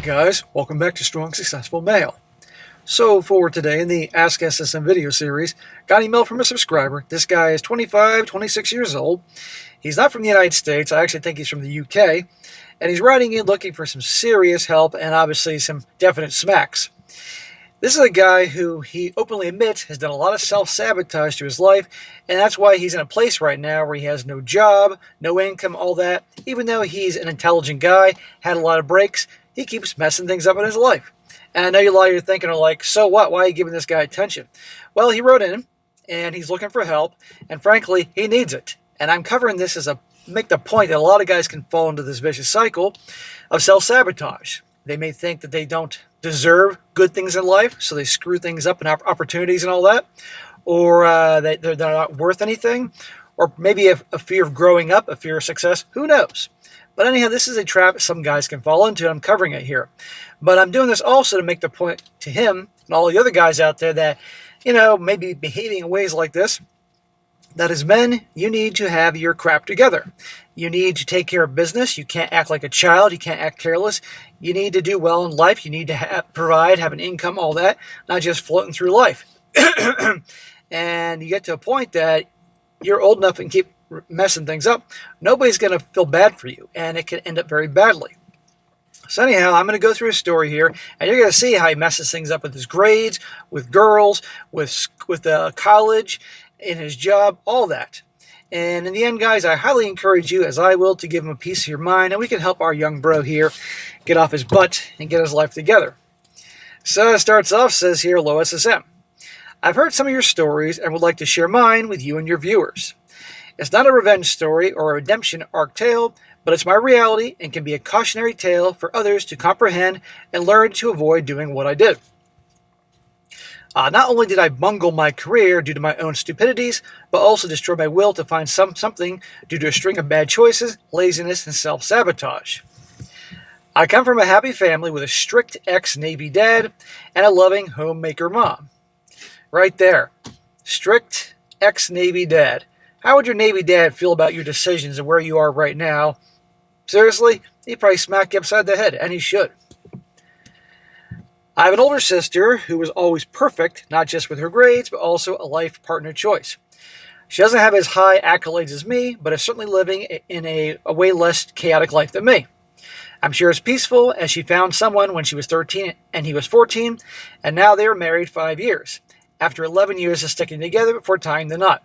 Guys, welcome back to Strong Successful Male. So for today in the Ask SSM video series, got an email from a subscriber. This guy is 25, 26 years old. He's not from the United States. I actually think he's from the UK. And he's writing in looking for some serious help and obviously some definite smacks. This is a guy who he openly admits has done a lot of self-sabotage to his life, and that's why he's in a place right now where he has no job, no income, all that. Even though he's an intelligent guy, had a lot of breaks, he keeps messing things up in his life. And I know a lot of you are thinking, like, so what? Why are you giving this guy attention? Well, he wrote in, and he's looking for help, and frankly, he needs it. And I'm covering this as make the point that a lot of guys can fall into this vicious cycle of self-sabotage. They may think that they don't deserve good things in life, so they screw things up and opportunities and all that, or that they're not worth anything, or maybe a fear of growing up, a fear of success, who knows? But anyhow, this is a trap some guys can fall into, and I'm covering it here. But I'm doing this also to make the point to him and all the other guys out there that, maybe behaving in ways like this, that as men, you need to have your crap together. You need to take care of business. You can't act like a child. You can't act careless. You need to do well in life. You need to provide, have an income, all that, not just floating through life. And you get to a point that you're old enough and keep messing things up. Nobody's going to feel bad for you, and it can end up very badly. So anyhow, I'm going to go through his story here, and you're going to see how he messes things up with his grades, with girls, with college, in his job, all that. And in the end, guys, I highly encourage you, as I will, to give him a piece of your mind, and we can help our young bro here get off his butt and get his life together. So it starts off, says here, low SSM. I've heard some of your stories and would like to share mine with you and your viewers. It's not a revenge story or a redemption arc tale, but it's my reality and can be a cautionary tale for others to comprehend and learn to avoid doing what I did. Not only did I bungle my career due to my own stupidities, but also destroy my will to find something due to a string of bad choices, laziness, and self-sabotage. I come from a happy family with a strict ex-Navy dad and a loving homemaker mom. Right there. Strict ex-Navy dad. How would your Navy dad feel about your decisions and where you are right now? Seriously, he'd probably smack you upside the head, and he should. I have an older sister who was always perfect, not just with her grades, but also a life partner choice. She doesn't have as high accolades as me, but is certainly living in a way less chaotic life than me. I'm sure it's peaceful, as she found someone when she was 13 and he was 14, and now they are married 5 years, after 11 years of sticking together before tying the knot.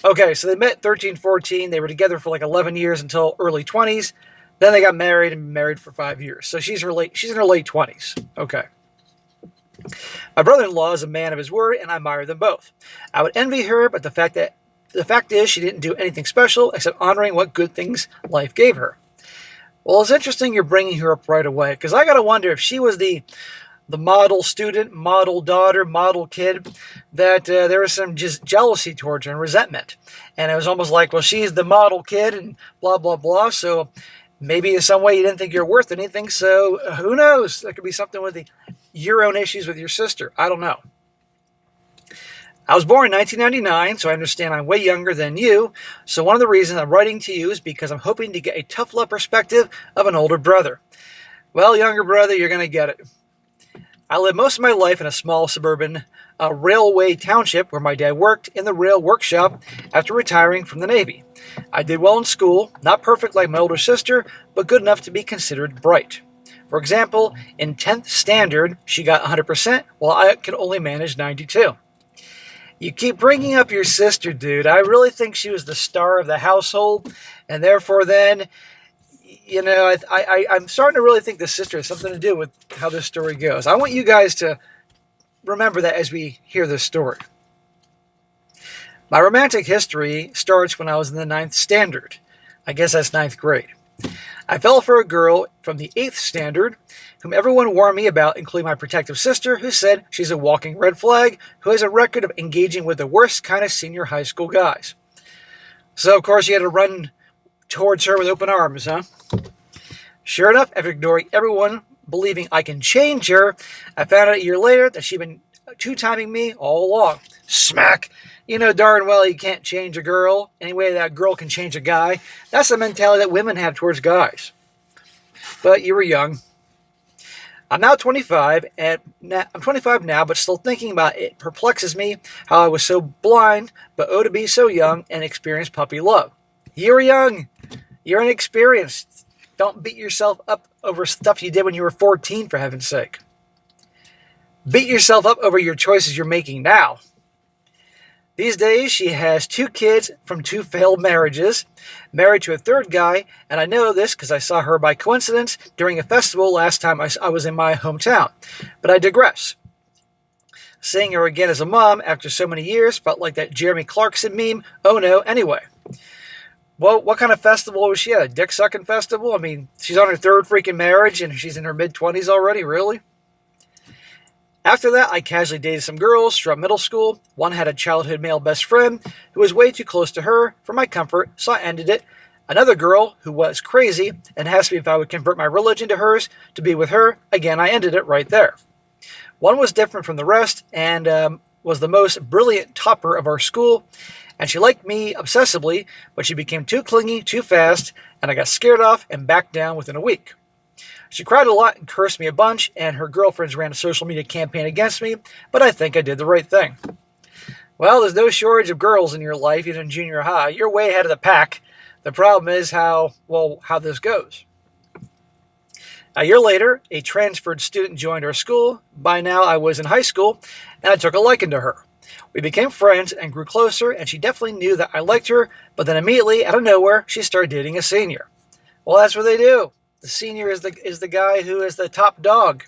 Okay, so they met 13, 14, they were together for like 11 years until early 20s, then they got married and been married for 5 years. So she's in her late 20s. Okay. My brother-in-law is a man of his word, and I admire them both. I would envy her, but the fact is she didn't do anything special except honoring what good things life gave her. Well, it's interesting you're bringing her up right away, because I got to wonder if she was the model student, model daughter, model kid, that there was some just jealousy towards her and resentment. And it was almost like, well, she's the model kid and blah, blah, blah, so maybe in some way you didn't think you're worth anything, so who knows? There could be something with your own issues with your sister. I don't know. I was born in 1999, so I understand I'm way younger than you. So one of the reasons I'm writing to you is because I'm hoping to get a tough love perspective of an older brother. Well, younger brother, you're going to get it. I lived most of my life in a small suburban railway township where my dad worked in the rail workshop after retiring from the Navy. I did well in school, not perfect like my older sister, but good enough to be considered bright. For example, in 10th standard, she got 100%, while I could only manage 92. You keep bringing up your sister, dude. I really think she was the star of the household, and therefore then, I'm starting to really think the sister has something to do with how this story goes. I want you guys to remember that as we hear this story. My romantic history starts when I was in the 9th standard. I guess that's 9th grade. I fell for a girl from the 8th standard, whom everyone warned me about, including my protective sister, who said she's a walking red flag, who has a record of engaging with the worst kind of senior high school guys. So, of course, you had to run towards her with open arms, huh? Sure enough, after ignoring everyone, believing I can change her, I found out a year later that she'd been two-timing me all along. Smack! You know darn well you can't change a girl any way that girl can change a guy. That's the mentality that women have towards guys. But you were young. I'm now 25, and I'm 25 now, but still thinking about it. It perplexes me how I was so blind, but oh to be so young and experience puppy love. You're young. You're inexperienced. Don't beat yourself up over stuff you did when you were 14, for heaven's sake. Beat yourself up over your choices you're making now. These days, she has 2 kids from 2 failed marriages, married to a 3rd guy, and I know this because I saw her by coincidence during a festival last time I was in my hometown. But I digress. Seeing her again as a mom after so many years felt like that Jeremy Clarkson meme, oh no, anyway. Well, what kind of festival was she at? A dick-sucking festival? I mean, she's on her 3rd freaking marriage and she's in her mid-20s already, really? After that, I casually dated some girls throughout middle school. One had a childhood male best friend who was way too close to her for my comfort, so I ended it. Another girl who was crazy and asked me if I would convert my religion to hers to be with her. Again, I ended it right there. One was different from the rest and was the most brilliant topper of our school, and she liked me obsessively, but she became too clingy too fast, and I got scared off and backed down within a week. She cried a lot and cursed me a bunch, and her girlfriends ran a social media campaign against me, but I think I did the right thing. Well, there's no shortage of girls in your life, even in junior high. You're way ahead of the pack. The problem is how this goes. A year later, a transferred student joined our school. By now, I was in high school, and I took a liking to her. We became friends and grew closer, and she definitely knew that I liked her, but then immediately, out of nowhere, she started dating a senior. Well, that's what they do. The senior is the guy who is the top dog.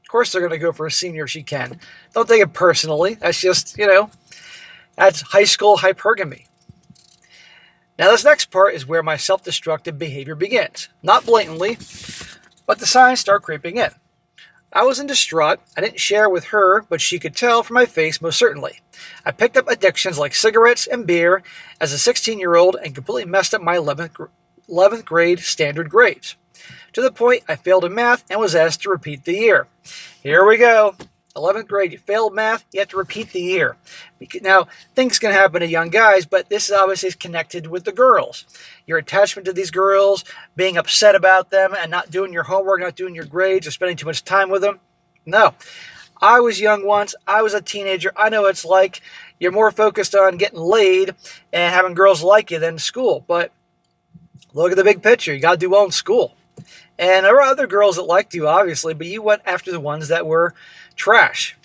Of course they're going to go for a senior if she can. Don't take it personally. That's just, that's high school hypergamy. Now this next part is where my self-destructive behavior begins. Not blatantly, but the signs start creeping in. I was in distraught. I didn't share with her, but she could tell from my face most certainly. I picked up addictions like cigarettes and beer as a 16-year-old and completely messed up my 11th grade standard grades. To the point I failed in math and was asked to repeat the year. Here we go. 11th grade, you failed math, you have to repeat the year. Now, things can happen to young guys, but this is obviously connected with the girls. Your attachment to these girls, being upset about them, and not doing your homework, not doing your grades, or spending too much time with them. No. I was young once. I was a teenager. I know what it's like. You're more focused on getting laid and having girls like you than school. But look at the big picture. You got to do well in school. And there were other girls that liked you, obviously, but you went after the ones that were trash.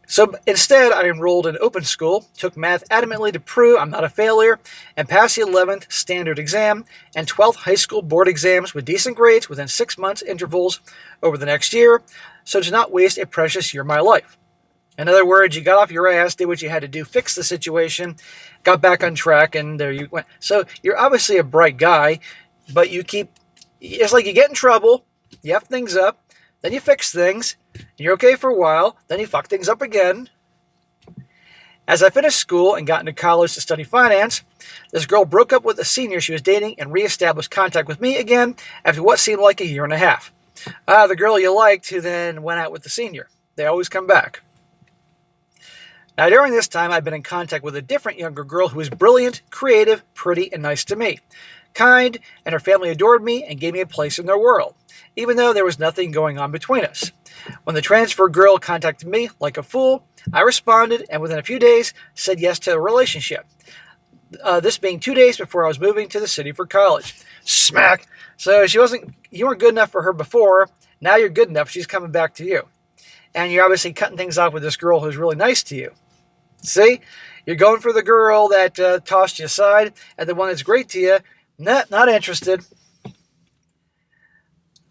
So instead, I enrolled in open school, took math adamantly to prove I'm not a failure, and passed the 11th standard exam and 12th high school board exams with decent grades within 6 months intervals over the next year, so to not waste a precious year of my life. In other words, you got off your ass, did what you had to do, fixed the situation, got back on track, and there you went. So you're obviously a bright guy, but it's like you get in trouble, you F things up, then you fix things, and you're okay for a while, then you fuck things up again. As I finished school and got into college to study finance, this girl broke up with a senior she was dating and reestablished contact with me again after what seemed like a year and a half. The girl you liked who then went out with the senior. They always come back. Now, during this time, I've been in contact with a different younger girl who was brilliant, creative, pretty, and nice to me. Kind, and her family adored me and gave me a place in their world, even though there was nothing going on between us. When the transfer girl contacted me like a fool, I responded and within a few days said yes to a relationship. This being 2 days before I was moving to the city for college. Smack! So you weren't good enough for her before, now you're good enough, she's coming back to you. And you're obviously cutting things off with this girl who's really nice to you. See? You're going for the girl that tossed you aside and the one that's great to you. Not interested.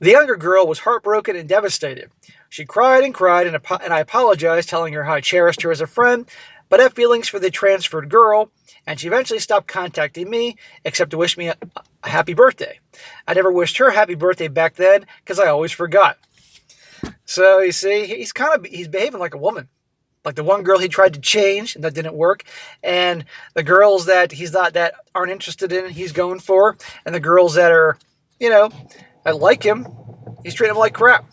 The younger girl was heartbroken and devastated. She cried and cried, and I apologized, telling her how I cherished her as a friend, but had feelings for the transferred girl, and she eventually stopped contacting me, except to wish me a happy birthday. I never wished her happy birthday back then, because I always forgot. So, you see, he's behaving like a woman. Like the one girl he tried to change, and that didn't work. And the girls that that aren't interested in, he's going for. And the girls that are, that like him, he's treating them like crap.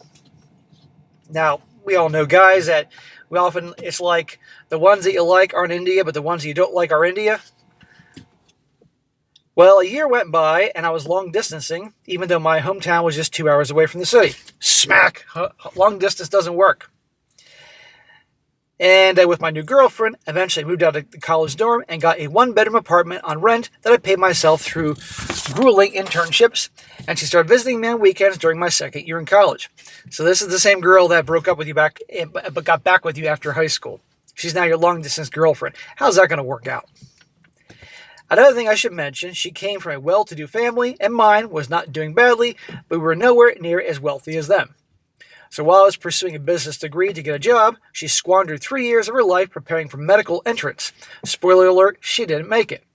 Now, we all know guys that it's like the ones that you like aren't India, but the ones that you don't like are India. Well, a year went by and I was long distancing, even though my hometown was just 2 hours away from the city. Smack! Long distance doesn't work. And with my new girlfriend, eventually moved out of the college dorm and got a one-bedroom apartment on rent that I paid myself through grueling internships. And she started visiting me on weekends during my second year in college. So this is the same girl that broke up with you but got back with you after high school. She's now your long-distance girlfriend. How's that going to work out? Another thing I should mention, she came from a well-to-do family, and mine was not doing badly, but we were nowhere near as wealthy as them. So while I was pursuing a business degree to get a job, she squandered 3 years of her life preparing for medical entrance. Spoiler alert, she didn't make it.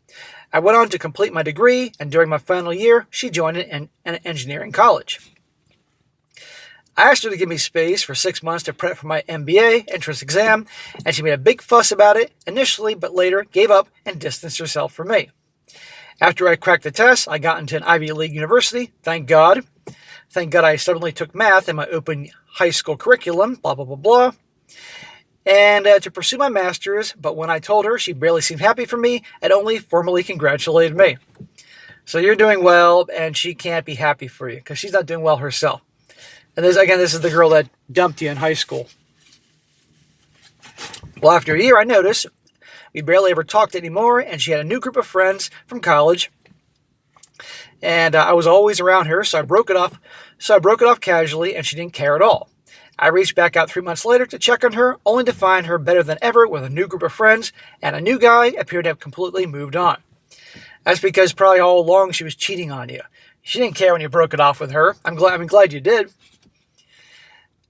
I went on to complete my degree, and during my final year, she joined an engineering college. I asked her to give me space for 6 months to prep for my MBA entrance exam, and she made a big fuss about it initially, but later gave up and distanced herself from me. After I cracked the test, I got into an Ivy League university, thank God. Thank God I suddenly took math in my open high school curriculum, blah, blah, blah, blah. And to pursue my master's, but when I told her, she barely seemed happy for me and only formally congratulated me. So you're doing well, and she can't be happy for you because she's not doing well herself. And this is the girl that dumped you in high school. Well, after a year, I noticed we barely ever talked anymore, and she had a new group of friends from college. And I was always around her, so I broke it off. So I broke it off casually, and she didn't care at all. I reached back out 3 months later to check on her, only to find her better than ever with a new group of friends, and a new guy appeared to have completely moved on. That's because probably all along she was cheating on you. She didn't care when you broke it off with her. I'm glad you did.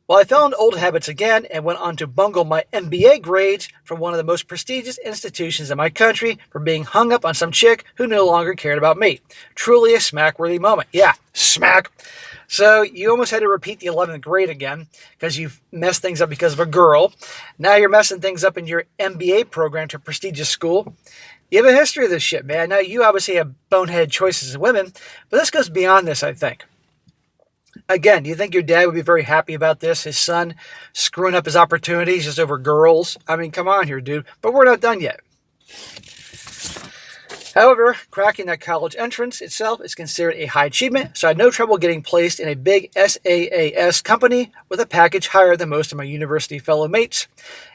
Well, I fell into old habits again and went on to bungle my MBA grades from one of the most prestigious institutions in my country for being hung up on some chick who no longer cared about me. Truly a smack-worthy moment. Yeah, smack. So you almost had to repeat the 11th grade again because you messed things up because of a girl. Now you're messing things up in your MBA program to a prestigious school. You have a history of this shit, man. Now you obviously have boneheaded choices as women, but this goes beyond this, I think. Again, do you think your dad would be very happy about this? His son screwing up his opportunities just over girls? I mean, come on here, dude. But we're not done yet. However, cracking that college entrance itself is considered a high achievement, so I had no trouble getting placed in a big SaaS company with a package higher than most of my university fellow mates,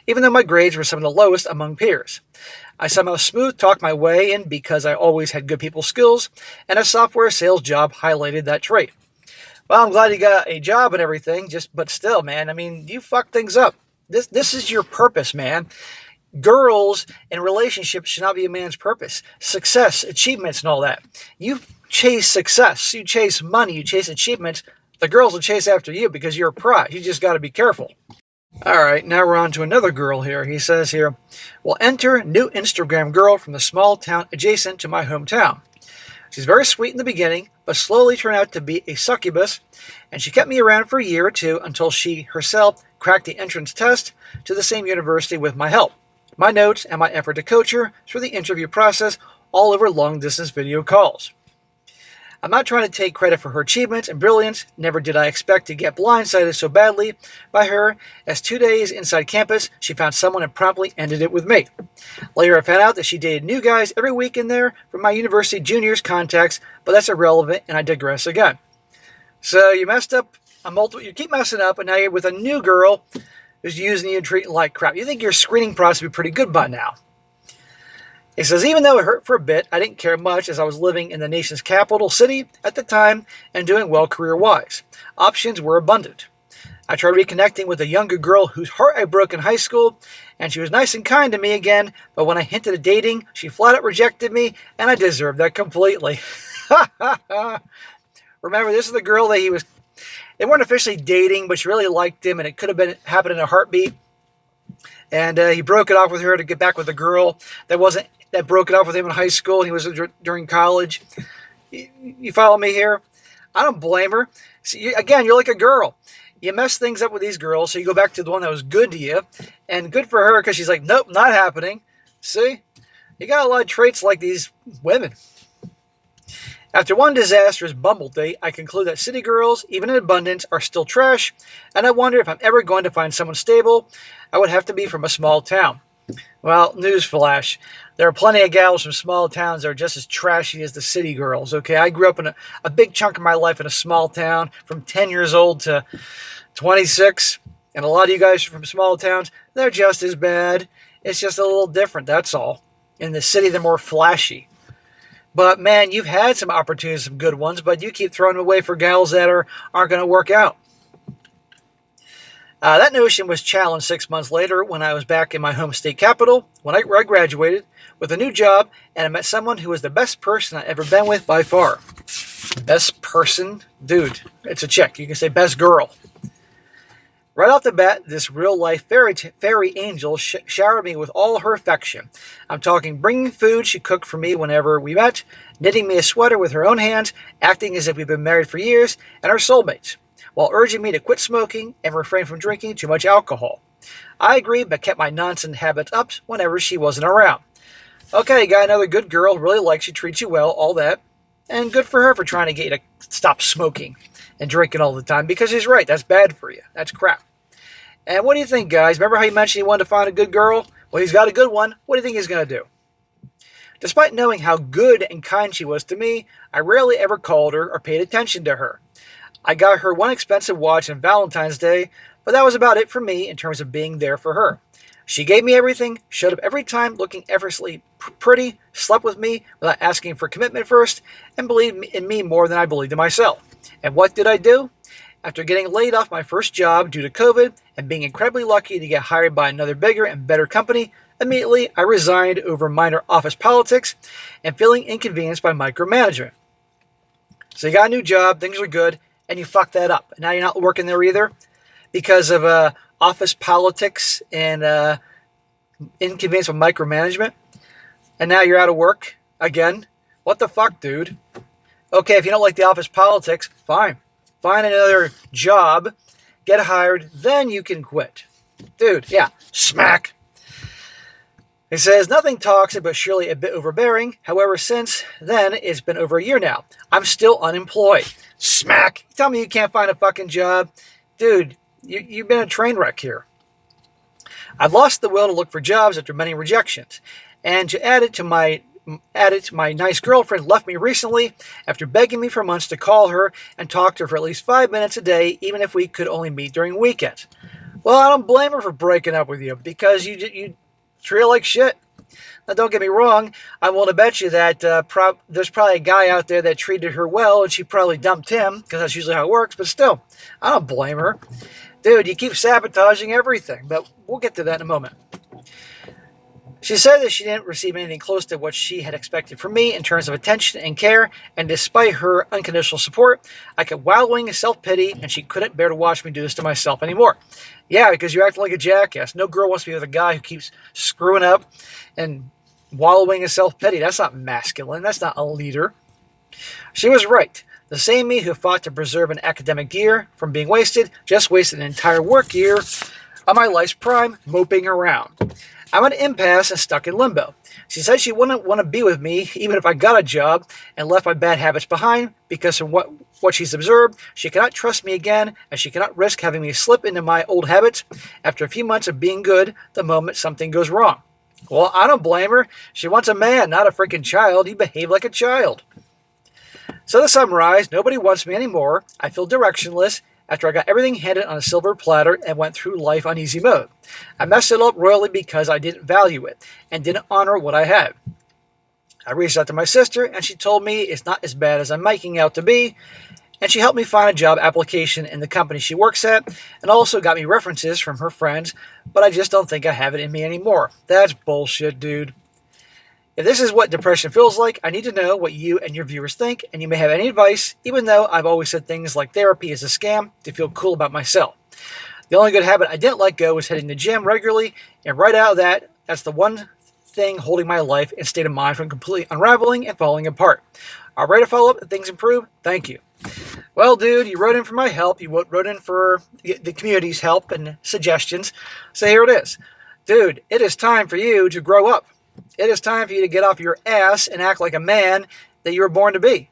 even though my grades were some of the lowest among peers. I somehow smooth-talked my way in because I always had good people skills, and a software sales job highlighted that trait. Well, I'm glad you got a job and everything, but still, man, I mean, you fucked things up. This is your purpose, man. Girls and relationships should not be a man's purpose. Success, achievements, and all that. You chase success. You chase money. You chase achievements. The girls will chase after you because you're a prize. You just got to be careful. All right, now we're on to another girl here. He says here, well, enter new Instagram girl from the small town adjacent to my hometown. She's very sweet in the beginning, but slowly turned out to be a succubus, and she kept me around for a year or two until she herself cracked the entrance test to the same university with my help, my notes, and my effort to coach her through the interview process, all over long-distance video calls. I'm not trying to take credit for her achievements and brilliance. Never did I expect to get blindsided so badly by her, as 2 days inside campus, she found someone and promptly ended it with me. Later, I found out that she dated new guys every week in there from my university juniors' contacts, but that's irrelevant, and I digress again. So you messed up you keep messing up, and now you're with a new girl who's using you and treating like crap. You think your screening process would be pretty good by now. He says, even though it hurt for a bit, I didn't care much as I was living in the nation's capital city at the time and doing well career-wise. Options were abundant. I tried reconnecting with a younger girl whose heart I broke in high school, and she was nice and kind to me again, but when I hinted at dating, she flat out rejected me, and I deserved that completely. Remember, this is the girl that they weren't officially dating, but she really liked him, and it could have happened in a heartbeat. And he broke it off with her to get back with a girl that broke it off with him in high school, and he was during college. You follow me here? I don't blame her. See, again, you're like a girl. You mess things up with these girls, so you go back to the one that was good to you, and good for her because she's like, nope, not happening. See? You got a lot of traits like these women. After one disastrous Bumble date, I conclude that city girls, even in abundance, are still trash, and I wonder if I'm ever going to find someone stable, I would have to be from a small town. Well, newsflash. There are plenty of gals from small towns that are just as trashy as the city girls, okay? I grew up in a big chunk of my life in a small town from 10 years old to 26. And a lot of you guys are from small towns, they're just as bad. It's just a little different, that's all. In the city, they're more flashy. But man, you've had some opportunities, some good ones, but you keep throwing them away for gals that aren't going to work out. That notion was challenged 6 months later when I was back in my home state capital, where I graduated with a new job, and I met someone who was the best person I've ever been with by far. Best person? Dude, it's a chick. You can say best girl. Right off the bat, this real-life fairy angel showered me with all her affection. I'm talking bringing food she cooked for me whenever we met, knitting me a sweater with her own hands, acting as if we've been married for years, and our soulmates, while urging me to quit smoking and refrain from drinking too much alcohol. I agreed, but kept my nonsense habits up whenever she wasn't around. Okay, you got another good girl, really likes you, treats you well, all that. And good for her for trying to get you to stop smoking and drinking all the time, because she's right, that's bad for you. That's crap. And what do you think, guys? Remember how you mentioned you wanted to find a good girl? Well, he's got a good one. What do you think he's going to do? Despite knowing how good and kind she was to me, I rarely ever called her or paid attention to her. I got her one expensive watch on Valentine's Day, but that was about it for me in terms of being there for her. She gave me everything, showed up every time looking effortlessly pretty, slept with me without asking for commitment first, and believed in me more than I believed in myself. And what did I do? After getting laid off my first job due to COVID and being incredibly lucky to get hired by another bigger and better company, immediately I resigned over minor office politics and feeling inconvenienced by micromanagement. So you got a new job, things are good, and you fucked that up. Now you're not working there either because of office politics and inconvenience with micromanagement. And now you're out of work again. What the fuck, dude? Okay, if you don't like the office politics, fine. Find another job, get hired, then you can quit. Dude, yeah, smack. It says, nothing toxic, but surely a bit overbearing. However, since then, it's been over a year now. I'm still unemployed. Smack. You tell me you can't find a fucking job? Dude, you've been a train wreck here. I've lost the will to look for jobs after many rejections. And to add it, my nice girlfriend left me recently after begging me for months to call her and talk to her for at least 5 minutes a day, even if we could only meet during weekends. Well, I don't blame her for breaking up with you because you treat her like shit. Now, don't get me wrong. I want to bet you that there's probably a guy out there that treated her well and she probably dumped him because that's usually how it works. But still, I don't blame her. Dude, you keep sabotaging everything. But we'll get to that in a moment. She said that she didn't receive anything close to what she had expected from me in terms of attention and care, and despite her unconditional support, I kept wallowing in self-pity, and she couldn't bear to watch me do this to myself anymore. Yeah, because you're acting like a jackass. No girl wants to be with a guy who keeps screwing up and wallowing in self-pity. That's not masculine. That's not a leader. She was right. The same me who fought to preserve an academic year from being wasted just wasted an entire work year of my life's prime moping around. I'm at an impasse and stuck in limbo. She said she wouldn't want to be with me even if I got a job and left my bad habits behind because from what she's observed, she cannot trust me again and she cannot risk having me slip into my old habits after a few months of being good the moment something goes wrong. Well, I don't blame her. She wants a man, not a freaking child. You behave like a child. So to summarize, nobody wants me anymore. I feel directionless after I got everything handed on a silver platter and went through life on easy mode. I messed it up royally because I didn't value it and didn't honor what I had. I reached out to my sister and she told me it's not as bad as I'm making out to be, and she helped me find a job application in the company she works at and also got me references from her friends, but I just don't think I have it in me anymore. That's bullshit, dude. If this is what depression feels like, I need to know what you and your viewers think, and you may have any advice, even though I've always said things like therapy is a scam to feel cool about myself. The only good habit I didn't let go was hitting the gym regularly, and right out of that, that's the one thing holding my life and state of mind from completely unraveling and falling apart. I'll ready to follow up if things improve. Thank you. Well, dude, you wrote in for my help. You wrote in for the community's help and suggestions. So here it is. Dude, it is time for you to grow up. It is time for you to get off your ass and act like a man that you were born to be.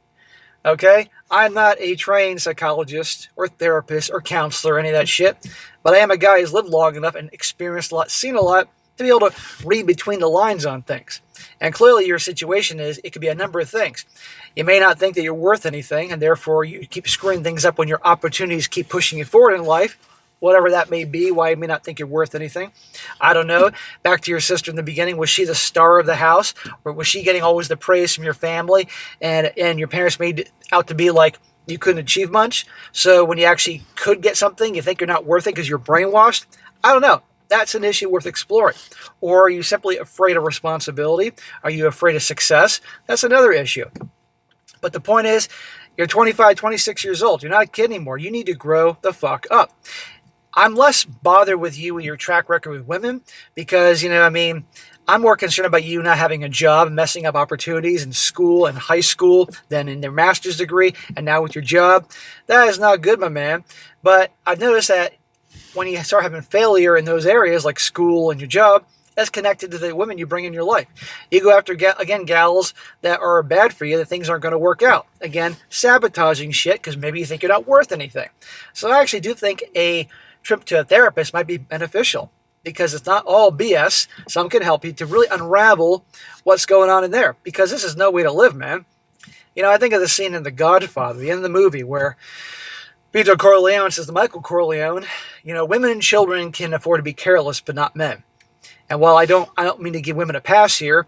Okay? I'm not a trained psychologist or therapist or counselor or any of that shit, but I am a guy who's lived long enough and experienced a lot, seen a lot to be able to read between the lines on things. And clearly your situation is, it could be a number of things. You may not think that you're worth anything, and therefore you keep screwing things up when your opportunities keep pushing you forward in life. Whatever that may be, why you may not think you're worth anything. I don't know. Back to your sister in the beginning, was she the star of the house? Or was she getting always the praise from your family? And your parents made it out to be like you couldn't achieve much? So when you actually could get something, you think you're not worth it because you're brainwashed? I don't know. That's an issue worth exploring. Or are you simply afraid of responsibility? Are you afraid of success? That's another issue. But the point is, you're 25, 26 years old. You're not a kid anymore. You need to grow the fuck up. I'm less bothered with you and your track record with women because, I'm more concerned about you not having a job, messing up opportunities in school and high school than in their master's degree and now with your job. That is not good, my man. But I've noticed that when you start having failure in those areas like school and your job, that's connected to the women you bring in your life. You go after, again, gals that are bad for you, that things aren't going to work out. Again, sabotaging shit because maybe you think you're not worth anything. So I actually do think a trip to a therapist might be beneficial because it's not all BS. Some can help you to really unravel what's going on in there because this is no way to live, man. I think of the scene in The Godfather, the end of the movie, where Vito Corleone says to Michael Corleone, women and children can afford to be careless, but not men. And while I don't mean to give women a pass here,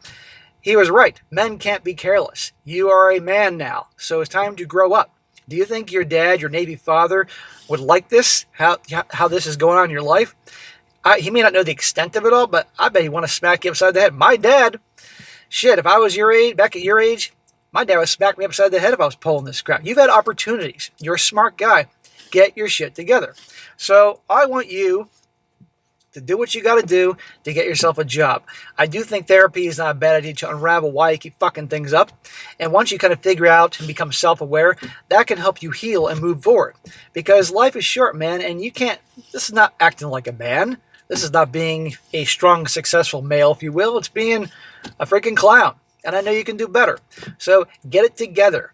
he was right. Men can't be careless. You are a man now, so it's time to grow up. Do you think your dad, your Navy father, would like this? How this is going on in your life? He may not know the extent of it all, but I bet he want to smack you upside the head. My dad, shit, if I was your age, back at your age, my dad would smack me upside the head if I was pulling this crap. You've had opportunities. You're a smart guy. Get your shit together. So I want you to do what you got to do to get yourself a job. I do think therapy is not a bad idea to unravel why you keep fucking things up. And once you kind of figure out and become self-aware, that can help you heal and move forward. Because life is short, man, and you can't, this is not acting like a man. This is not being a strong, successful male, if you will. It's being a freaking clown. And I know you can do better. So get it together.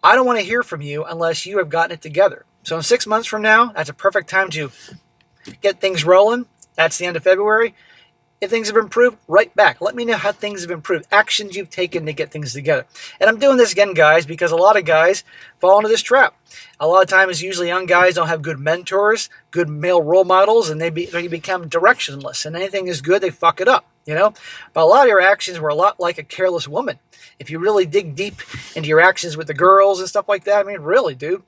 I don't want to hear from you unless you have gotten it together. So in 6 months from now, that's a perfect time to get things rolling. That's the end of February. If things have improved, right back. Let me know how things have improved. Actions you've taken to get things together. And I'm doing this again, guys, because a lot of guys fall into this trap. A lot of times, usually young guys don't have good mentors, good male role models, and they become directionless. And anything is good, they fuck it up, But a lot of your actions were a lot like a careless woman. If you really dig deep into your actions with the girls and stuff like that, really, dude,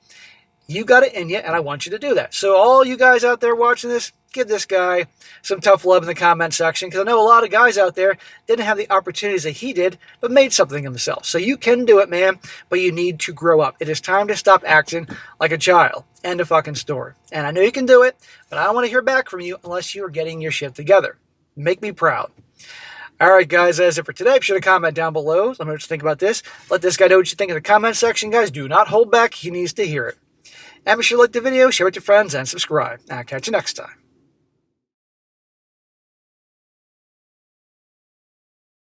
you got it in you, and I want you to do that. So all you guys out there watching this, give this guy some tough love in the comment section, because I know a lot of guys out there didn't have the opportunities that he did, but made something of themselves. So you can do it, man, but you need to grow up. It is time to stop acting like a child. End of fucking story. And I know you can do it, but I don't want to hear back from you unless you are getting your shit together. Make me proud. All right, guys, that's it for today. Be sure to comment down below. Let me know what you think about this. Let this guy know what you think in the comment section, guys. Do not hold back. He needs to hear it. And be sure to like the video, share it with your friends, and subscribe. I'll catch you next time.